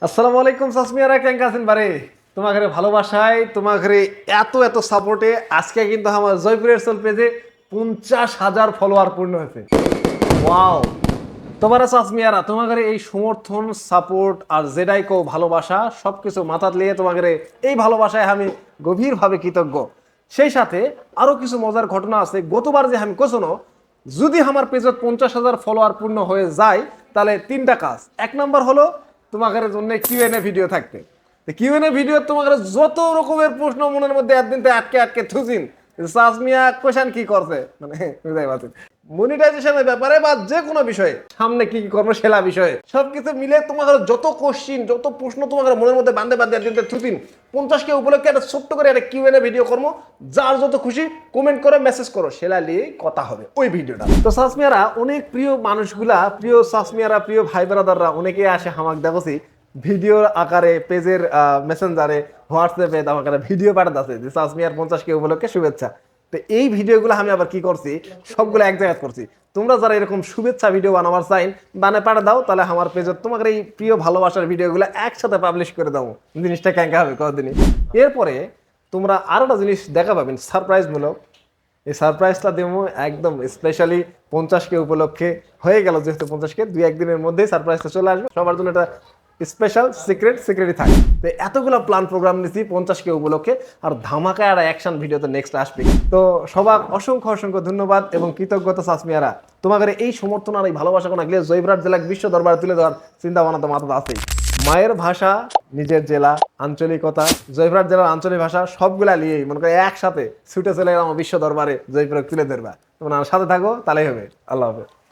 আসসালামু আলাইকুম সাসমিয়ারা, কেমন আছেন বারে? তোমাকে ভালোবাসায়, তোমাকে এত এত সাপোর্টে আজকে কিন্তু আমার জয়পুরের সোল পেজে 50,000 ফলোয়ার পূর্ণ হয়েছে। ওয়াও! তোমার সাসমিয়ারা, তোমাকে এই সমর্থন, সাপোর্ট আর যেটাই কো ভালোবাসা সবকিছু মাথাত লিয়ে তোমাকে এই ভালোবাসায় আমি গভীরভাবে কৃতজ্ঞ। সেই সাথে আরো কিছু মজার ঘটনা আছে। গতবার যে আমি কোশনো, যদি আমার পেজত 50,000 ফলোয়ার পূর্ণ হয়ে যায় তাহলে তিনটা কাজ। এক নাম্বার হলো তোমাদের জন্য কিউএনএ ভিডিও থাকবে। কিউএনএ ভিডিও তোমাদের যত রকমের প্রশ্ন মনের মধ্যে একদিন তো আটকে আটকে থুচিন, সাসমিয়া কোশ্চেন কি করছে মানে বুঝাই পারছেন, মনিটাইজেশনের ব্যাপারে বা যে কোনো বিষয়ে সামনে কি কি করবো সেলা বিষয়ে সবকিছু মিলে তোমাদের যত কোশ্চিন, যত প্রশ্ন তোমাদের মনের মধ্যে বান্ধে বান্ধে একদিন থুচিন, 50কে উপলক্ষে একটা ছোট্ট করে একটা কিউএনএ ভিডিও করবো। যার যত খুশি কমেন্ট করো, মেসেজ করো, সেলা নিয়ে কথা হবে ওই ভিডিওটা। তো সাসমিয়ারা, অনেক প্রিয় মানুষগুলা, প্রিয় সাসমিয়ারা, প্রিয় ভাই ব্রাদাররা অনেকে আসে হামাক দেখছি ভিডিওর আকারে পেজের মেসেঞ্জারে, হোয়াটসঅ্যাপে আমাকে ভিডিও পাঠাতে আছে যে সাসমিয়ার 50কে উপলক্ষে শুভেচ্ছা। তো এই ভিডিওগুলো আমি আবার কি করছি, সবগুলো এক জায়গায় করছি। তোমরা যারা এরকম শুভেচ্ছা ভিডিও বানাবার চাইন, বানে পাঠা দাও, তাহলে আমার পেজে তোমাদের এই প্রিয় ভালোবাসার ভিডিওগুলো একসাথে পাবলিশ করে দাও। জিনিসটা ক্যাঙ্কা হবে কতদিনই। এরপরে তোমরা আরো একটা জিনিস দেখা পাবেন সারপ্রাইজ মূলক। এই সারপ্রাইজটা দেবো একদম স্পেশালি 50কে উপলক্ষে। হয়ে গেল যেহেতু 50কে, 2-1 দিনের মধ্যেই সারপ্রাইজটা চলে আসবে। সবার জন্য এটা স্পেশাল সিক্রেটই থাকে। তো এতগুলো প্ল্যান প্রোগ্রাম নিছি 50কে উপলক্ষে, আর ধামাকা আর অ্যাকশন ভিডিও তো নেক্সট আসবে। তো সবার অসংখ্য অসংখ্য ধন্যবাদ এবং কৃতজ্ঞতা সাসমিয়ারা। তোমাদের এই সমর্থন আর এই ভালোবাসা কোনো গেলে জয়পুরহাট জেলাকে বিশ্ব দরবারে তুলে দেওয়ার চিন্তা ভাবনা তো মাথাতে আছেই। মায়ের ভাষা, নিজের জেলা, আঞ্চলিকতা, জয়পুরহাট জেলার আঞ্চলিক ভাষা সবগুলা নিয়েই মনে করে একসাথে ছুটে চলে গেলাম বিশ্ব দরবারে জয়পুরকে তুলে ধরবা। তোমরা সাথে থাকো, তাহলেই হবে। আল্লাহ হাফেজ।